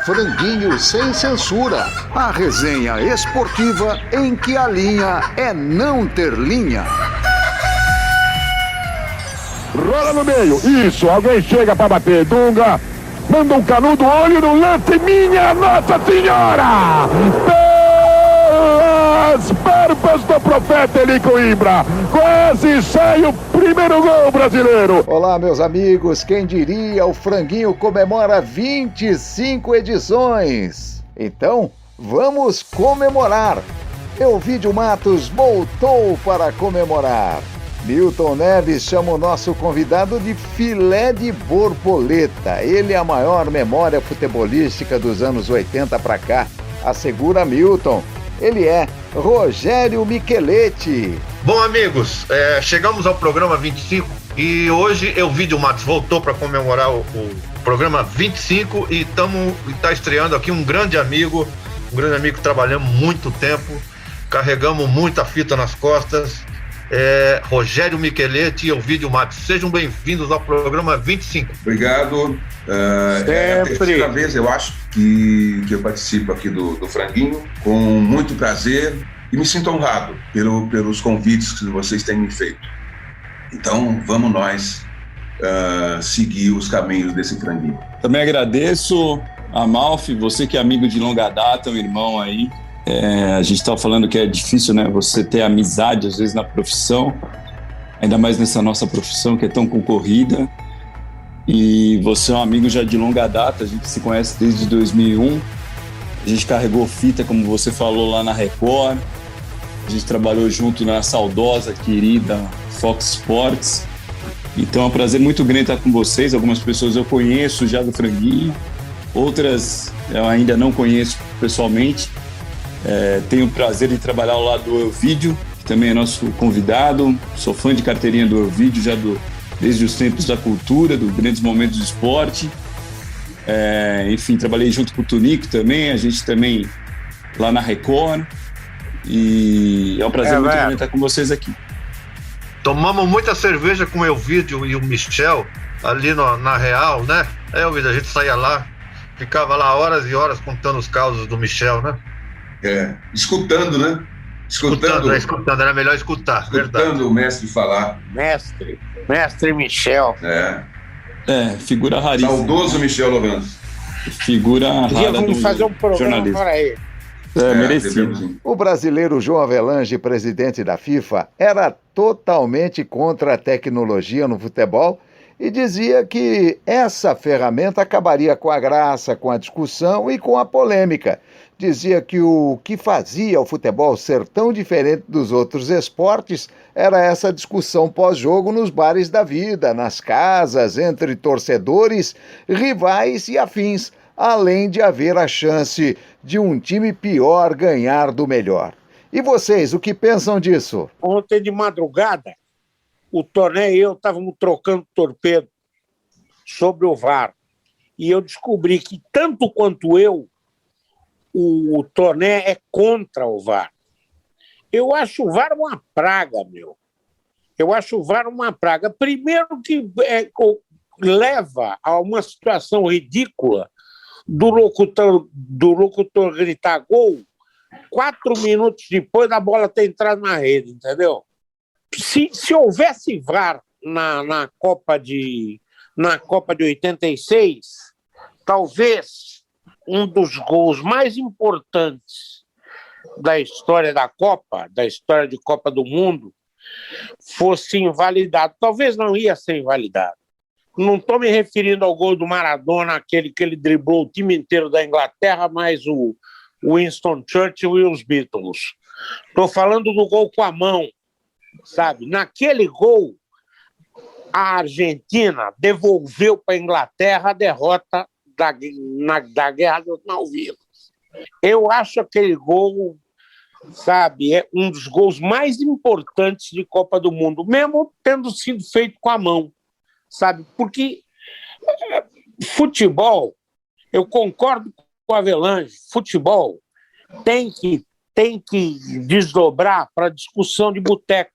Franguinho Sem Censura, a resenha esportiva em que a linha é não ter linha. Rola no meio, isso, alguém chega pra bater, Dunga, manda um canudo, olho no lance, minha Nossa Senhora! Pelas barbas do profeta Eli Coimbra, quase sai o primeiro gol brasileiro. Olá, meus amigos, quem diria, o Franguinho comemora 25 edições. Então, vamos comemorar. Elvídio Matos voltou para comemorar. Milton Neves chama o nosso convidado de filé de borboleta. Ele é a maior memória futebolística dos anos 80 para cá, assegura Milton. Ele é Rogério Micheletti. Bom, amigos, chegamos ao programa 25 e hoje Elvídio Matos voltou para comemorar o programa 25 e está estreando aqui um grande amigo que trabalhamos muito tempo, carregamos muita fita nas costas. Rogério Micheletti e Elvídio Matos, sejam bem-vindos ao programa 25. Obrigado. É a terceira vez, eu acho, que eu participo aqui do Franguinho, com muito prazer, e me sinto honrado pelos convites que vocês têm me feito. Então, vamos nós seguir os caminhos desse Franguinho. Também agradeço a Malfi, você que é amigo de longa data, um irmão aí. A gente estava falando que é difícil, né, você ter amizade às vezes na profissão, ainda mais nessa nossa profissão que é tão concorrida, e você é um amigo já de longa data, a gente se conhece desde 2001, a gente carregou fita, como você falou, lá na Record, a gente trabalhou junto na saudosa, querida Fox Sports, então é um prazer muito grande estar com vocês. Algumas pessoas eu conheço já do Franguinho, outras eu ainda não conheço pessoalmente. Tenho o prazer de trabalhar ao lado do Elvídio, que também é nosso convidado. Sou fã de carteirinha do Elvídio já desde os tempos da cultura, dos grandes momentos do esporte. Enfim, trabalhei junto com o Tunico também, a gente também lá na Record. E é um prazer muito grande estar com vocês aqui. Tomamos muita cerveja com o Elvídio e o Michel ali na Real, né? Elvídio, a gente saía lá, ficava lá horas e horas contando os causos do Michel, né? Escutando, né? Escutando, era melhor escutar, verdade. Escutando o mestre falar. Mestre Michel. Figura raríssima. Saudoso Michel Lourenço. Figura rara. Vamos fazer um programa para ele. Merecido. O brasileiro João Avelange, presidente da FIFA, era totalmente contra a tecnologia no futebol e dizia que essa ferramenta acabaria com a graça, com a discussão e com a polêmica. Dizia que o que fazia o futebol ser tão diferente dos outros esportes era essa discussão pós-jogo nos bares da vida, nas casas, entre torcedores, rivais e afins, além de haver a chance de um time pior ganhar do melhor. E vocês, o que pensam disso? Ontem de madrugada, o Toné e eu estávamos trocando torpedo sobre o VAR. E eu descobri que, tanto quanto eu, o Toné é contra o VAR. Eu acho o VAR uma praga, meu. Eu acho o VAR uma praga. Primeiro que leva a uma situação ridícula do locutor gritar gol 4 minutos depois da bola ter entrado na rede, entendeu? Se houvesse VAR na Copa de 86, talvez um dos gols mais importantes da história da Copa, da história de Copa do Mundo, fosse invalidado. Talvez não ia ser invalidado. Não estou me referindo ao gol do Maradona, aquele que ele driblou o time inteiro da Inglaterra, mais o Winston Churchill e os Beatles. Estou falando do gol com a mão, sabe? Naquele gol, a Argentina devolveu para a Inglaterra a derrota da Guerra dos Malvinas. Eu acho aquele gol, sabe, é um dos gols mais importantes de Copa do Mundo, mesmo tendo sido feito com a mão, sabe? Porque futebol, eu concordo com o Avelange, futebol tem que desdobrar para discussão de boteca.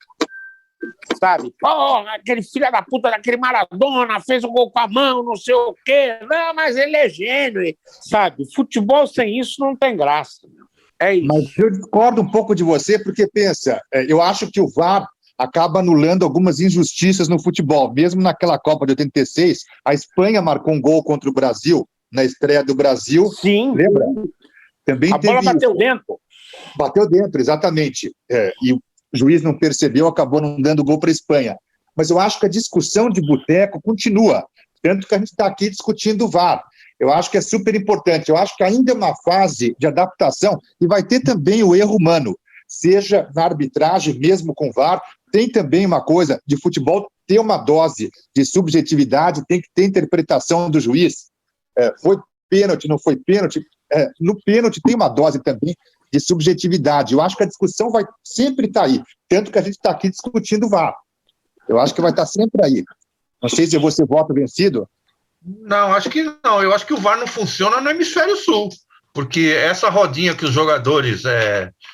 sabe? Porra, aquele filho da puta daquele Maradona fez um gol com a mão, não sei o quê. Não, mas ele é gênio, sabe? Futebol sem isso não tem graça. É isso. Mas eu discordo um pouco de você, porque pensa, eu acho que o VAR acaba anulando algumas injustiças no futebol. Mesmo naquela Copa de 86, a Espanha marcou um gol contra o Brasil, na estreia do Brasil. Sim. Lembra? Também a bola bateu dentro. Bateu dentro, exatamente. E o juiz não percebeu, acabou não dando gol para a Espanha. Mas eu acho que a discussão de boteco continua, tanto que a gente está aqui discutindo o VAR. Eu acho que é super importante. Eu acho que ainda é uma fase de adaptação e vai ter também o erro humano, seja na arbitragem, mesmo com VAR. Tem também uma coisa de futebol, ter uma dose de subjetividade, tem que ter interpretação do juiz. Foi pênalti, não foi pênalti? No pênalti tem uma dose também de subjetividade. Eu acho que a discussão vai sempre estar aí, tanto que a gente está aqui discutindo o VAR. Eu acho que vai estar sempre aí. Não sei se você vota vencido. Não, acho que não. Eu acho que o VAR não funciona no hemisfério sul, porque essa rodinha que os jogadores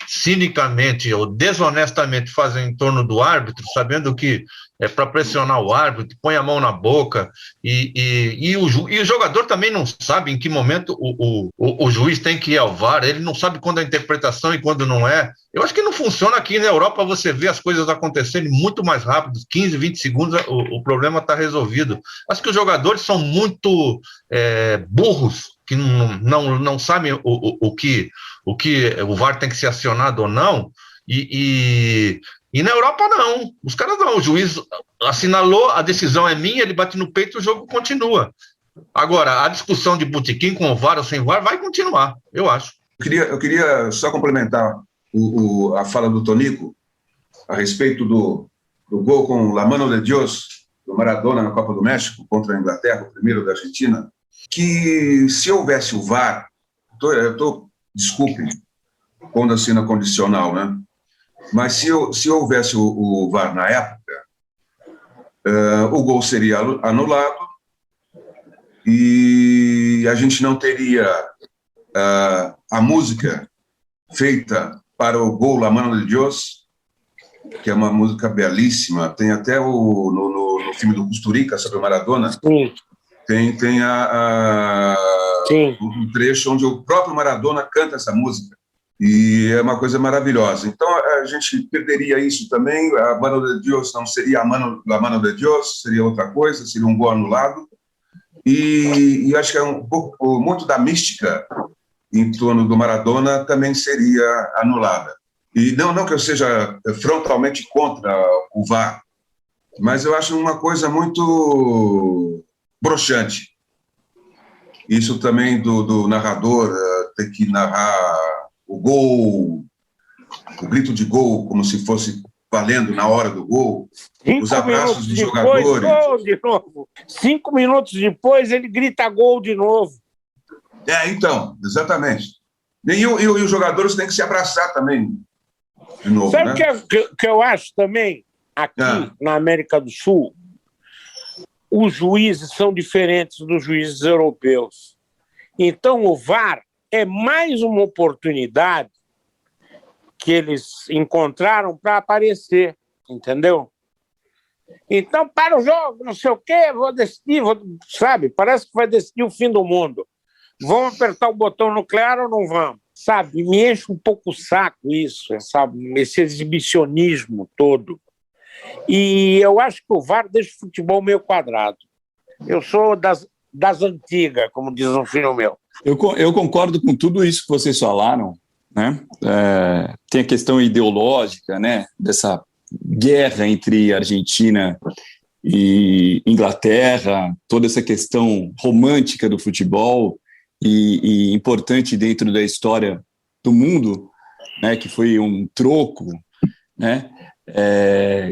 cinicamente ou desonestamente fazem em torno do árbitro, sabendo que é para pressionar o árbitro, põe a mão na boca, e o jogador também não sabe em que momento o juiz tem que ir ao VAR, ele não sabe quando é interpretação e quando não é. Eu acho que não funciona. Aqui na Europa, você vê as coisas acontecerem muito mais rápido, 15, 20 segundos, o problema está resolvido. Acho que os jogadores são muito burros, que não sabem o que o VAR tem que ser acionado ou não, e na Europa não, os caras não, o juiz assinalou, a decisão é minha, ele bate no peito e o jogo continua. Agora, a discussão de botequim com o VAR ou sem VAR vai continuar, eu acho. Eu queria só complementar a fala do Tonico a respeito do gol com La Mano de Dios, do Maradona na Copa do México, contra a Inglaterra, o primeiro da Argentina, que se houvesse o VAR, desculpe, quando assina condicional, né? Mas se houvesse o VAR na época, o gol seria anulado e a gente não teria a música feita para o gol La Mano de Dios, que é uma música belíssima, tem até no filme do Kusturica sobre o Maradona. Sim. Tem um trecho onde o próprio Maradona canta essa música. E é uma coisa maravilhosa. Então, a gente perderia isso também. A Mano de Dios não seria a Mano de Dios, seria outra coisa, seria um gol anulado. E acho que muito da mística em torno do Maradona também seria anulada. E não que eu seja frontalmente contra o VAR, mas eu acho uma coisa muito broxante. Isso também do narrador ter que narrar o gol, o grito de gol, como se fosse valendo na hora do gol, os abraços dos jogadores. Gol de novo. 5 minutos depois, ele grita gol de novo. Então, exatamente. E os jogadores têm que se abraçar também, de novo. Sabe o que eu acho também, aqui na América do Sul, os juízes são diferentes dos juízes europeus. Então, o VAR é mais uma oportunidade que eles encontraram para aparecer, entendeu? Então, para o jogo, não sei o quê, vou decidir, sabe? Parece que vai decidir o fim do mundo. Vamos apertar o botão nuclear ou não vamos? Sabe? Me enche um pouco o saco isso, sabe? Esse exibicionismo todo. E eu acho que o VAR deixa o futebol meio quadrado. Eu sou das antigas, como diz um filho meu. Eu concordo com tudo isso que vocês falaram, né? Tem a questão ideológica, né? Dessa guerra entre Argentina e Inglaterra, toda essa questão romântica do futebol e importante dentro da história do mundo, né? Que foi um troco, né?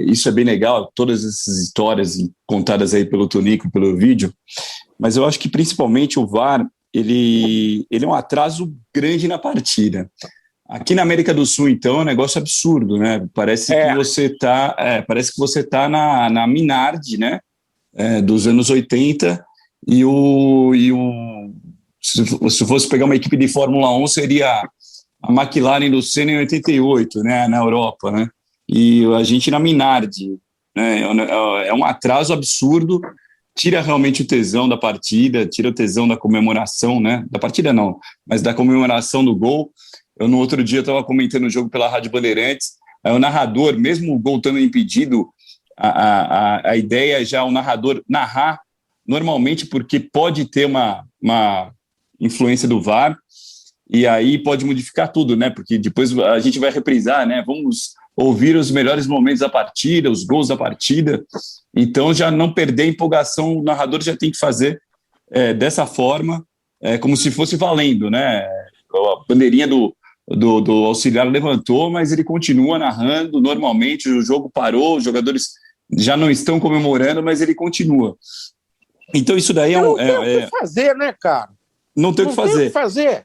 Isso é bem legal, todas essas histórias contadas aí pelo Tonico, pelo vídeo, mas eu acho que principalmente o VAR ele é um atraso grande na partida. Aqui na América do Sul, então, é um negócio absurdo, né? Parece que você tá na Minardi, né? Dos anos 80, se fosse pegar uma equipe de Fórmula 1, seria a McLaren do Senna em 88, né? Na Europa, né? E a gente na Minardi, né? É um atraso absurdo, tira realmente o tesão da partida, tira o tesão da comemoração, né? Da partida não, mas da comemoração do gol. No outro dia eu estava comentando o jogo pela Rádio Bandeirantes, aí o narrador, mesmo o gol estando impedido, a ideia é já o narrador narrar normalmente, porque pode ter uma influência do VAR, e aí pode modificar tudo, né? Porque depois a gente vai reprisar, né? Vamos ouvir os melhores momentos da partida, os gols da partida. Então, já não perder a empolgação, o narrador já tem que fazer dessa forma, como se fosse valendo, né? A bandeirinha do auxiliar levantou, mas ele continua narrando normalmente, o jogo parou, os jogadores já não estão comemorando, mas ele continua. Então, isso daí não tem o que fazer, né, cara? Não tem o que fazer.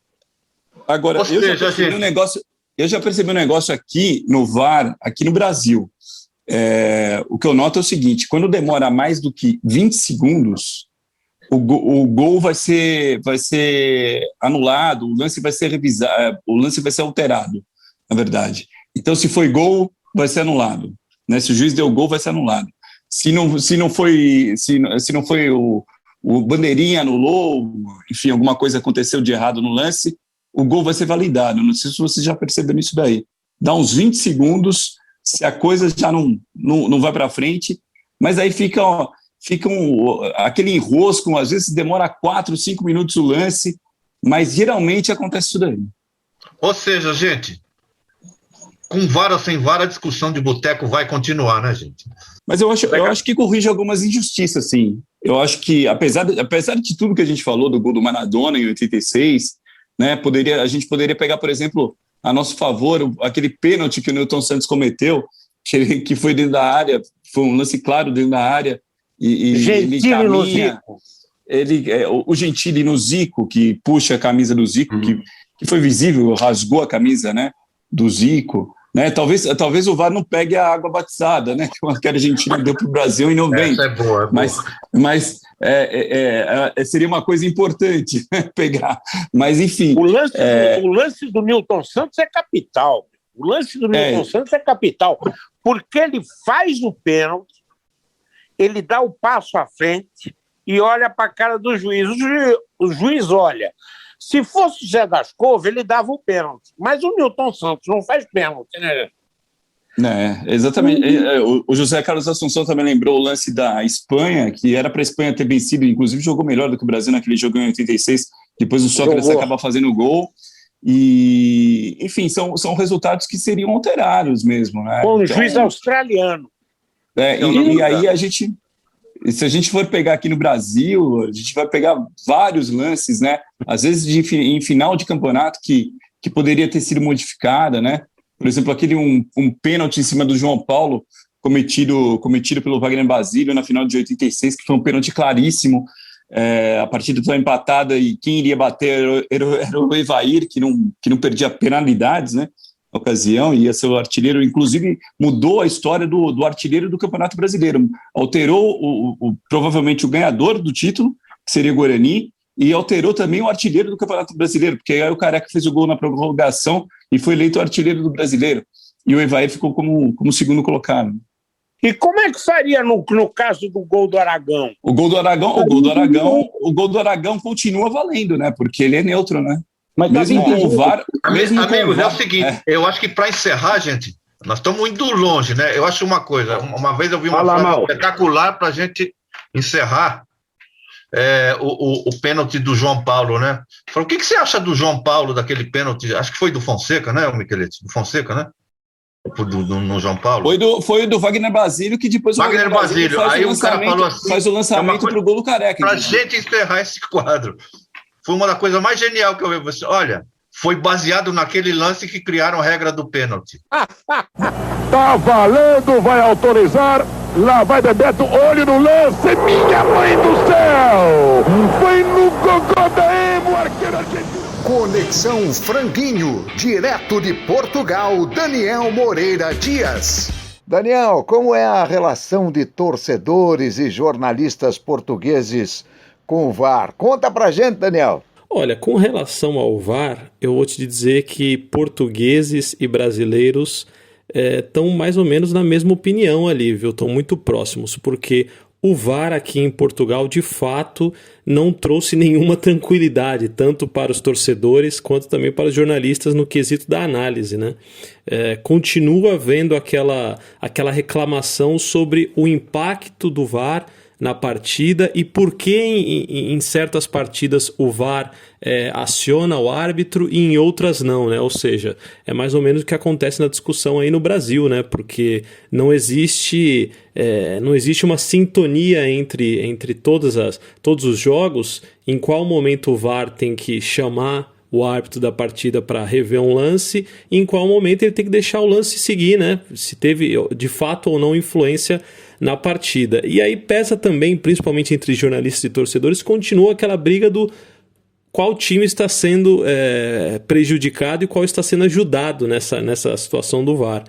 Agora, eu já percebi um negócio aqui no VAR, aqui no Brasil. O que eu noto é o seguinte: quando demora mais do que 20 segundos, o gol vai ser anulado, o lance vai ser revisado, o lance vai ser alterado, na verdade. Então, se foi gol, vai ser anulado, né? Se o juiz deu gol, vai ser anulado. Se não foi o bandeirinha anulou, enfim, alguma coisa aconteceu de errado no lance, o gol vai ser validado. Não sei se vocês já perceberam isso daí. Dá uns 20 segundos, se a coisa já não vai para frente, mas aí fica aquele enrosco, às vezes demora 4, 5 minutos o lance, mas geralmente acontece isso daí. Ou seja, gente, com VAR ou sem VAR, a discussão de boteco vai continuar, né, gente? Mas eu acho que corrige algumas injustiças, sim. Eu acho que, apesar de tudo que a gente falou do gol do Maradona em 86, né, a gente poderia pegar, por exemplo, a nosso favor, aquele pênalti que o Newton Santos cometeu, que foi dentro da área, foi um lance claro dentro da área, e ele caminha, o Gentili no Zico, que puxa a camisa do Zico, que foi visível, rasgou a camisa, né, do Zico, né? Talvez o VAR não pegue a água batizada, né, que a Argentina deu para o Brasil em 90. Essa é boa. Mas seria uma coisa importante, né, pegar. Mas, enfim... O lance do Newton Santos é capital. Santos é capital, porque ele faz o pênalti, ele dá o passo à frente e olha para a cara do juiz. O juiz olha. Se fosse o Zé das Couve, ele dava o pênalti. Mas o Newton Santos não faz pênalti, né? Exatamente. O José Carlos Assunção também lembrou o lance da Espanha, que era para a Espanha ter vencido, inclusive jogou melhor do que o Brasil naquele jogo em 86. Depois o Sócrates acaba fazendo o gol. E, enfim, são resultados que seriam alterados mesmo, né? Com o juiz australiano. E aí se a gente for pegar aqui no Brasil, a gente vai pegar vários lances, né? Às vezes em final de campeonato que poderia ter sido modificada, né? Por exemplo, aquele um pênalti em cima do João Paulo cometido pelo Wagner Basílio na final de 86, que foi um pênalti claríssimo. A partida estava empatada e quem iria bater era o Evair, que não perdia penalidades, né? Na ocasião, ia ser o artilheiro, inclusive mudou a história do artilheiro do Campeonato Brasileiro, alterou provavelmente o ganhador do título, que seria o Guarani, e alterou também o artilheiro do Campeonato Brasileiro, porque aí o Careca fez o gol na prorrogação e foi eleito o artilheiro do Brasileiro, e o Evair ficou como segundo colocado. E como é que faria no caso do gol do Aragão? O gol do Aragão continua valendo, né? Porque ele é neutro, né? Mas mesmo com o VAR... Amigos, é o seguinte, eu acho que para encerrar, gente, nós estamos indo longe, né? Eu acho uma coisa, uma vez eu vi uma frase espetacular para a gente encerrar o pênalti do João Paulo, né? Falou, o que você acha do João Paulo, daquele pênalti? Acho que foi do Fonseca, né, o Michelete? Do Fonseca, né? No João Paulo. Foi do Wagner Basílio, que depois o Wagner Basílio aí o cara falou assim, faz o lançamento para o gol do Careca. Para a gente encerrar esse quadro. Foi uma das coisas mais geniais que eu vi. Olha, foi baseado naquele lance que criaram a regra do pênalti. Tá valendo, vai autorizar. Lá vai Bebeto, olho no lance. Minha mãe do céu! Foi no gogó da Emo, arqueiro argentino. Conexão Franguinho, direto de Portugal, Daniel Moreira Dias. Daniel, como é a relação de torcedores e jornalistas portugueses com o VAR? Conta pra gente, Daniel. Olha, com relação ao VAR, eu vou te dizer que portugueses e brasileiros estão mais ou menos na mesma opinião ali, viu? Estão muito próximos, porque o VAR aqui em Portugal, de fato, não trouxe nenhuma tranquilidade, tanto para os torcedores quanto também para os jornalistas no quesito da análise, né? Continua havendo aquela reclamação sobre o impacto do VAR na partida e por que em certas partidas o VAR aciona o árbitro e em outras não, né? Ou seja, é mais ou menos o que acontece na discussão aí no Brasil, né? Porque não existe uma sintonia entre todos os jogos, em qual momento o VAR tem que chamar o árbitro da partida para rever um lance e em qual momento ele tem que deixar o lance seguir, né? Se teve de fato ou não influência na partida. E aí pesa também, principalmente entre jornalistas e torcedores, continua aquela briga do qual time está sendo prejudicado e qual está sendo ajudado nessa situação do VAR.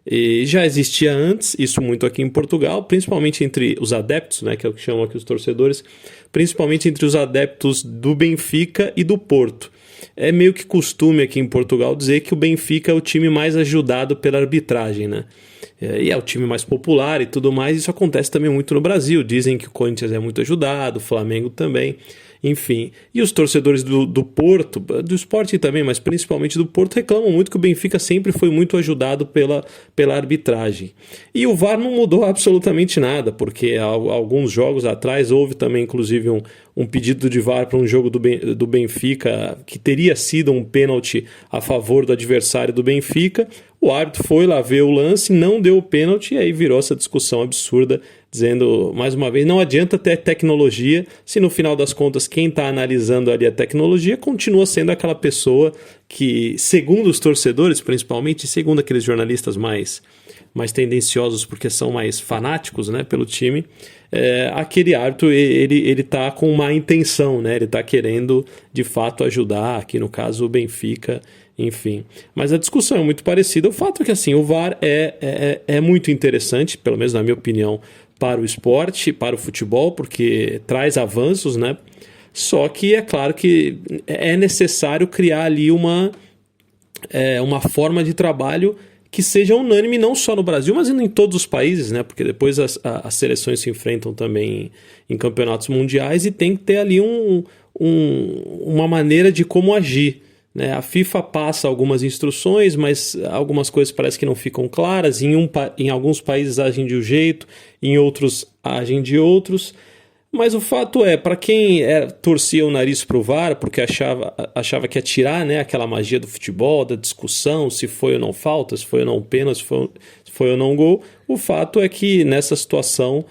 E já existia antes, isso muito aqui em Portugal, principalmente entre os adeptos, né, que é o que chamam aqui os torcedores, principalmente entre os adeptos do Benfica e do Porto. É meio que costume aqui em Portugal dizer que o Benfica é o time mais ajudado pela arbitragem, né? E é o time mais popular e tudo mais. Isso acontece também muito no Brasil. Dizem que o Corinthians é muito ajudado, o Flamengo também. Enfim, e os torcedores do Porto, do Sport também, mas principalmente do Porto, reclamam muito que o Benfica sempre foi muito ajudado pela arbitragem. E o VAR não mudou absolutamente nada, porque há alguns jogos atrás houve também, inclusive, um pedido de VAR para um jogo do Benfica, que teria sido um pênalti a favor do adversário do Benfica. O árbitro foi lá ver o lance, não deu o pênalti, e aí virou essa discussão absurda, dizendo, mais uma vez, não adianta ter tecnologia se no final das contas quem está analisando ali a tecnologia continua sendo aquela pessoa que, segundo os torcedores, principalmente, segundo aqueles jornalistas mais tendenciosos porque são mais fanáticos, né, pelo time, aquele árbitro ele está com má intenção, né, ele está querendo de fato ajudar, aqui no caso o Benfica, enfim. Mas a discussão é muito parecida. O fato é que assim, o VAR é muito interessante, pelo menos na minha opinião, para o esporte, para o futebol, porque traz avanços, né? Só que é claro que é necessário criar ali uma forma de trabalho que seja unânime não só no Brasil, mas em todos os países, né? Porque depois as seleções se enfrentam também em campeonatos mundiais e tem que ter ali uma maneira de como agir, né? A FIFA passa algumas instruções, mas algumas coisas parece que não ficam claras. Em alguns países agem de um jeito, em outros agem de outros. Mas o fato é, para quem torcia o nariz para o VAR, porque achava que ia tirar, né, aquela magia do futebol, da discussão, se foi ou não falta, se foi ou não pênalti, se foi ou não gol, o fato é que nessa situação,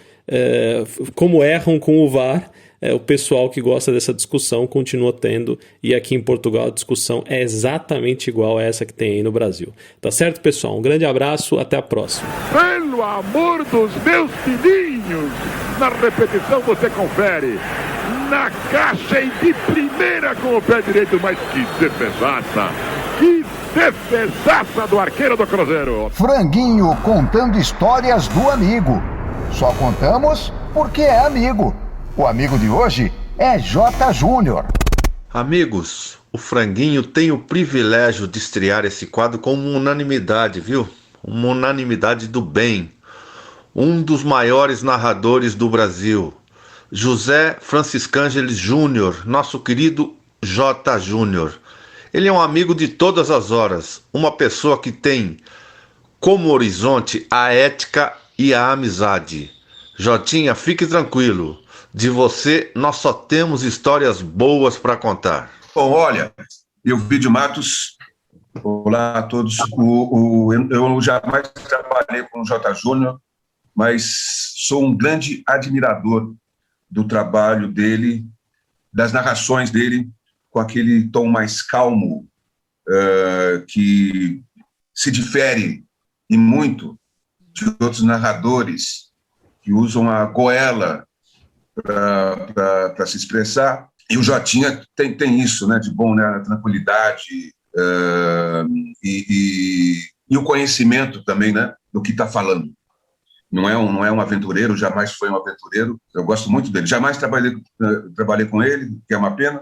como erram com o VAR, o pessoal que gosta dessa discussão continua tendo, e aqui em Portugal a discussão é exatamente igual a essa que tem aí no Brasil. Tá certo, pessoal? Um grande abraço, até a próxima. Pelo amor dos meus filhinhos! Na repetição você confere. Na caixa e de primeira com o pé direito, mas que defesaça! Que defesaça do arqueiro do Cruzeiro! Franguinho contando histórias do amigo. Só contamos porque é amigo. O amigo de hoje é J. Júnior. Amigos, o Franguinho tem o privilégio de estrear esse quadro com uma unanimidade, viu? Uma unanimidade do bem. Um dos maiores narradores do Brasil, José Franciscângeles Júnior, nosso querido J. Júnior. Ele é um amigo de todas as horas, uma pessoa que tem como horizonte a ética e a amizade. Jotinha, fique tranquilo. De você, nós só temos histórias boas para contar. Bom, olha, Elvídio Matos, olá a todos. Eu jamais trabalhei com o J. Júnior, mas sou um grande admirador do trabalho dele, das narrações dele, com aquele tom mais calmo, que se difere e muito de outros narradores que usam a goela para se expressar, e o Jotinha tem isso, né, de bom, né, a tranquilidade e o conhecimento também, né, do que está falando. Não é um aventureiro, jamais foi um aventureiro, eu gosto muito dele, jamais trabalhei com ele, que é uma pena,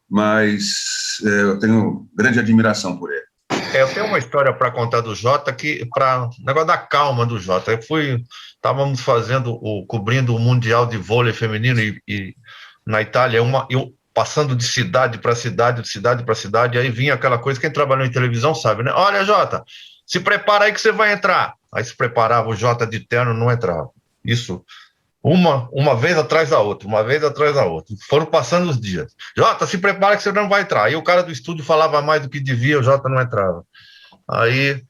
mas eu tenho grande admiração por ele. Eu tenho uma história para contar do Jota, para negócio da calma do Jota. Estávamos cobrindo o Mundial de Vôlei Feminino e na Itália, eu passando de cidade para cidade, aí vinha aquela coisa, quem trabalhou em televisão sabe, né? Olha, Jota, se prepara aí que você vai entrar. Aí se preparava, o Jota de terno não entrava. Isso, uma vez atrás da outra. Foram passando os dias. Jota, se prepara que você não vai entrar. Aí o cara do estúdio falava mais do que devia, o Jota não entrava. Aí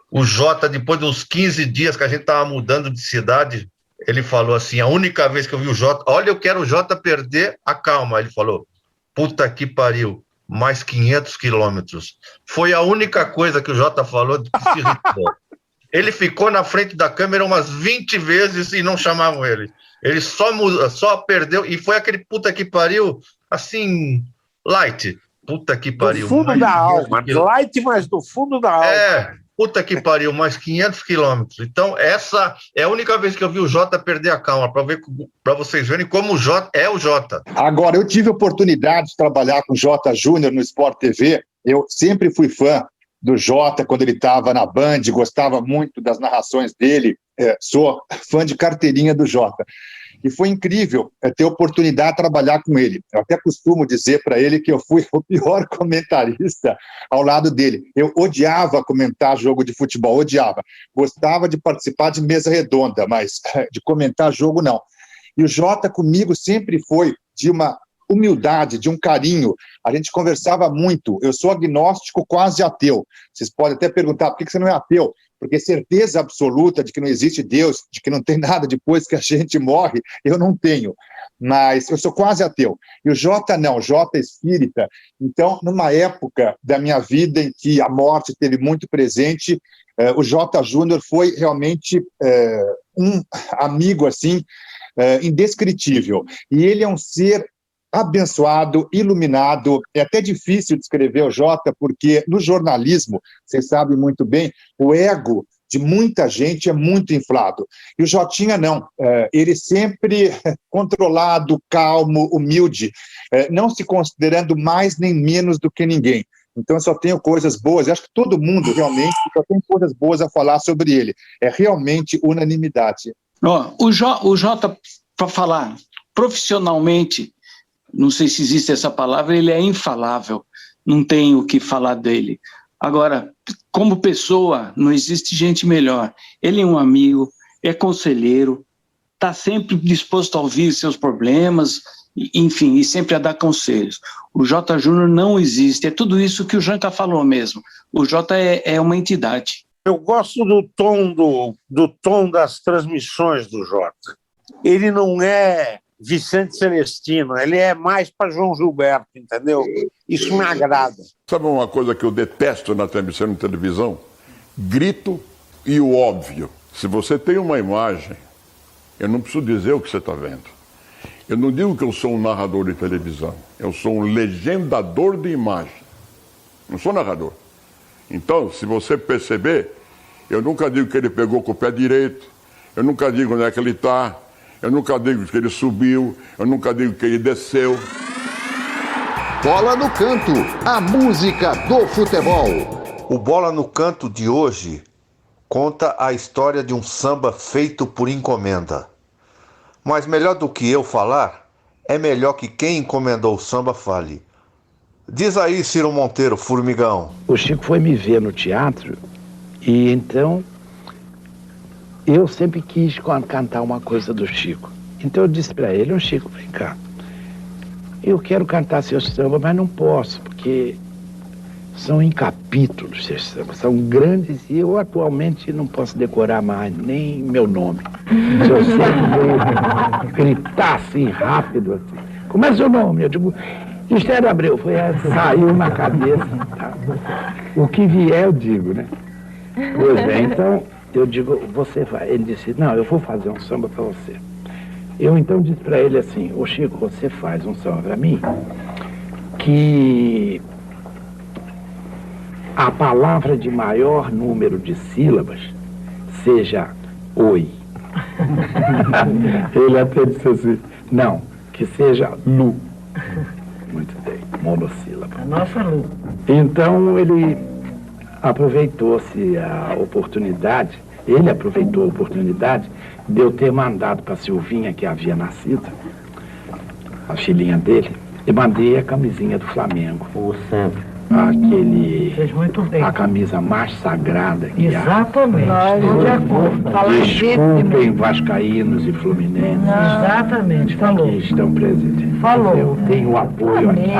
o Jota, depois de uns 15 dias que a gente estava mudando de cidade, ele falou assim, a única vez que eu vi o Jota, olha, eu quero o Jota perder a calma. Ele falou, puta que pariu, mais 500 quilômetros. Foi a única coisa que o Jota falou que se irritou. Ele ficou na frente da câmera umas 20 vezes e não chamavam ele. Ele só perdeu, e foi aquele puta que pariu, assim, light. Puta que pariu. Do fundo da alma, light, mas do fundo da alma. Puta que pariu, mais 500 quilômetros. Então, essa é a única vez que eu vi o Jota perder a calma, para vocês verem como o Jota é o Jota. Agora, eu tive a oportunidade de trabalhar com o Jota Júnior no Sport TV. Eu sempre fui fã do Jota quando ele estava na Band, gostava muito das narrações dele, sou fã de carteirinha do Jota. E foi incrível ter a oportunidade de trabalhar com ele. Eu até costumo dizer para ele que eu fui o pior comentarista ao lado dele. Eu odiava comentar jogo de futebol, odiava. Gostava de participar de mesa redonda, mas de comentar jogo não. E o Jota comigo sempre foi de uma humildade, de um carinho. A gente conversava muito. Eu sou agnóstico, quase ateu. Vocês podem até perguntar, por que você não é ateu? Porque certeza absoluta de que não existe Deus, de que não tem nada depois que a gente morre, eu não tenho. Mas eu sou quase ateu. E o Jota não, o Jota é espírita. Então, numa época da minha vida em que a morte esteve muito presente, o Jota Júnior foi realmente um amigo assim, indescritível. E ele é um ser abençoado, iluminado. É até difícil descrever o Jota, porque no jornalismo, vocês sabem muito bem, o ego de muita gente é muito inflado. E o Jotinha não. Ele sempre controlado, calmo, humilde, não se considerando mais nem menos do que ninguém. Então, eu só tenho coisas boas. Eu acho que todo mundo, realmente, só tem coisas boas a falar sobre ele. É realmente unanimidade. O Jota, para falar profissionalmente, não sei se existe essa palavra, ele é infalável, não tem o que falar dele. Agora, como pessoa, não existe gente melhor. Ele é um amigo, é conselheiro, está sempre disposto a ouvir seus problemas, enfim, e sempre a dar conselhos. O Jota Júnior não existe, é tudo isso que o Janca falou mesmo. O Jota é uma entidade. Eu gosto do tom das transmissões do Jota. Ele não é Vicente Celestino, ele é mais para João Gilberto, entendeu? Isso me agrada. Sabe uma coisa que eu detesto na transmissão de televisão? Grito e o óbvio. Se você tem uma imagem, eu não preciso dizer o que você está vendo. Eu não digo que eu sou um narrador de televisão, eu sou um legendador de imagem. Não sou narrador. Então, se você perceber, eu nunca digo que ele pegou com o pé direito, eu nunca digo onde é que ele está, eu nunca digo que ele subiu, eu nunca digo que ele desceu. Bola no Canto, a música do futebol. O Bola no Canto de hoje conta a história de um samba feito por encomenda. Mas melhor do que eu falar, é melhor que quem encomendou o samba fale. Diz aí, Ciro Monteiro, formigão. O Chico foi me ver no teatro e então eu sempre quis cantar uma coisa do Chico. Então eu disse para ele, Chico, vem cá. Eu quero cantar seu samba, mas não posso, porque são em capítulos seus sambas, são grandes e eu atualmente não posso decorar mais nem meu nome. Se eu sempre gritar assim, rápido, assim, como é seu nome? Eu digo, Estéreo Abreu, saiu na cabeça. Tá? O que vier eu digo, né? Pois é, então eu digo, você vai. Ele disse, não, eu vou fazer um samba para você. Eu então disse para ele assim, ô Chico, você faz um samba para mim que a palavra de maior número de sílabas seja oi. Ele até disse assim, não, que seja lu. Muito bem, monossílaba. A nossa lu. Então ele aproveitou-se a oportunidade, ele aproveitou a oportunidade de eu ter mandado para a Silvinha, que havia nascido, a filhinha dele, e mandei a camisinha do Flamengo. O sempre. Fez muito bem. A camisa mais sagrada que exatamente. De acordo. Desculpem, vascaínos e fluminenses. Exatamente, falou. Que estão presentes. Falou. Eu tenho o apoio aqui.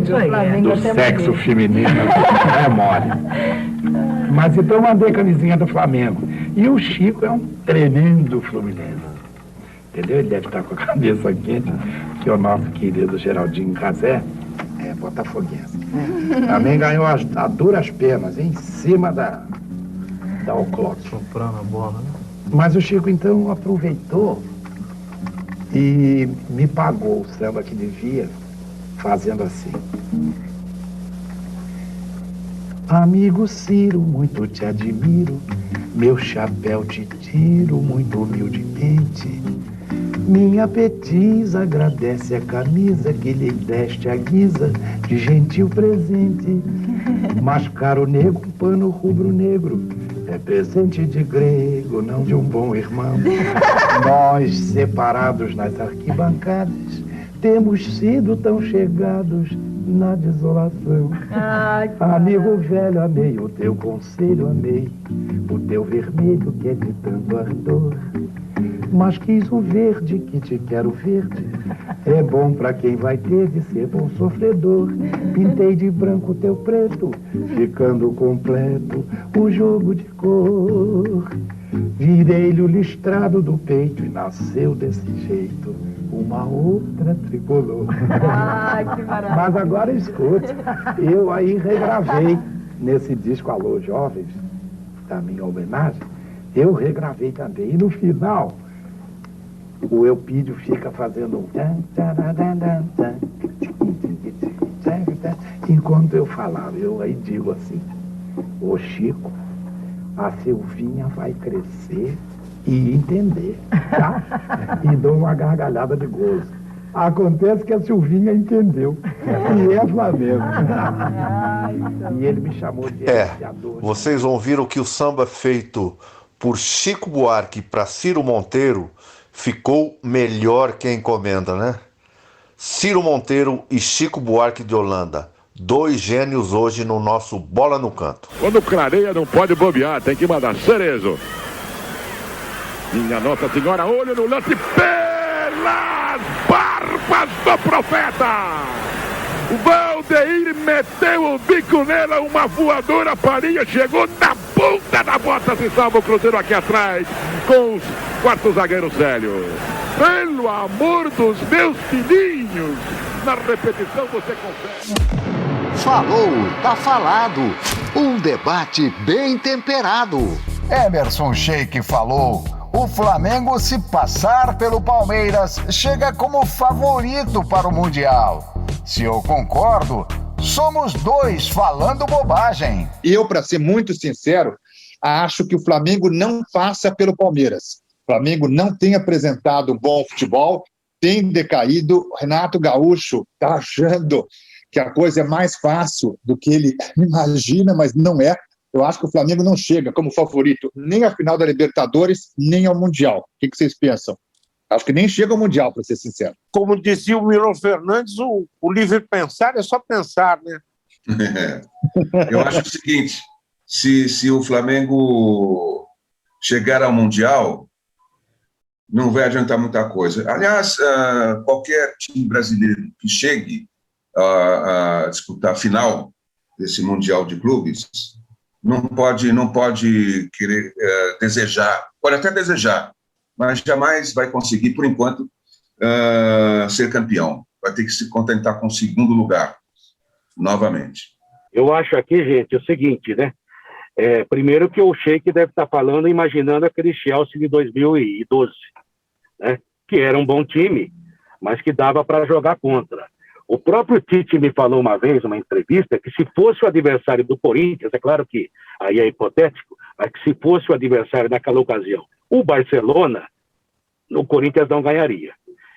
Isso aí. Do sexo feminino. Não é mole. Mas então eu mandei a camisinha do Flamengo. E o Chico é um tremendo fluminense. Entendeu? Ele deve estar com a cabeça quente, que o nosso querido Geraldinho Cazé é botafoguense. Também ganhou a duras penas, em cima da O'Clock. Soprando a bola, né? Mas o Chico, então, aproveitou e me pagou o samba que devia, fazendo assim. Amigo Ciro, muito te admiro, meu chapéu te tiro muito humildemente. Minha petiza agradece a camisa que lhe deste a guisa de gentil presente. Mascaro negro, pano rubro-negro, é presente de grego, não de um bom irmão. Nós, separados nas arquibancadas, temos sido tão chegados na desolação. Amigo velho, amei o teu conselho, amei o teu vermelho que é de tanto ardor. Mas quis o verde, que te quero verde. É bom pra quem vai ter de ser bom sofredor. Pintei de branco teu preto, ficando completo o jogo de cor. Virei-lhe o listrado do peito e nasceu desse jeito uma outra tricolor. Que maravilha. Mas agora escute, eu aí regravei nesse disco Alô Jovens, da minha homenagem, eu regravei também. E no final, o Eupídio fica fazendo um... Enquanto eu falava, eu aí digo assim, ô Chico, a Silvinha vai crescer e entender, tá? E dou uma gargalhada de gozo. Acontece que a Silvinha entendeu, e é Flamengo. E ele me chamou de iniciador. Vocês ouviram que o samba feito por Chico Buarque para Ciro Monteiro ficou melhor que a encomenda, né? Ciro Monteiro e Chico Buarque de Holanda, dois gênios hoje no nosso Bola no Canto. Quando clareia não pode bobear, tem que mandar. Cerezo. Minha Nossa Senhora, olho no lance pelas barbas do profeta. O Valdeir meteu o bico nela, uma voadora parinha, chegou na ponta da bota, se salva o Cruzeiro aqui atrás, com os quarto zagueiro Célio. Pelo amor dos meus filhinhos, na repetição você confere. Falou, tá falado. Um debate bem temperado. Emerson Sheik falou. O Flamengo, se passar pelo Palmeiras, chega como favorito para o Mundial. Se eu concordo, somos dois falando bobagem. Eu, para ser muito sincero, acho que o Flamengo não passa pelo Palmeiras. O Flamengo não tem apresentado um bom futebol, tem decaído. Renato Gaúcho está achando que a coisa é mais fácil do que ele imagina, mas não é. Eu acho que o Flamengo não chega como favorito nem à final da Libertadores, nem ao Mundial. O que vocês pensam? Acho que nem chega ao Mundial, para ser sincero. Como dizia o Milton Fernandes, o livre pensar é só pensar, né? Eu acho o seguinte, se o Flamengo chegar ao Mundial, não vai adiantar muita coisa. Aliás, qualquer time brasileiro que chegue a disputar a final desse Mundial de Clubes não pode querer desejar, pode até desejar, mas jamais vai conseguir, por enquanto, ser campeão. Vai ter que se contentar com o segundo lugar, novamente. Eu acho aqui, gente, o seguinte, né? Primeiro que o Sheik deve estar falando, imaginando aquele Chelsea de 2012, né? Que era um bom time, mas que dava para jogar contra. O próprio Tite me falou uma vez, numa entrevista, que se fosse o adversário do Corinthians, é claro que aí é hipotético, mas que se fosse o adversário naquela ocasião, o Barcelona, o Corinthians não ganharia.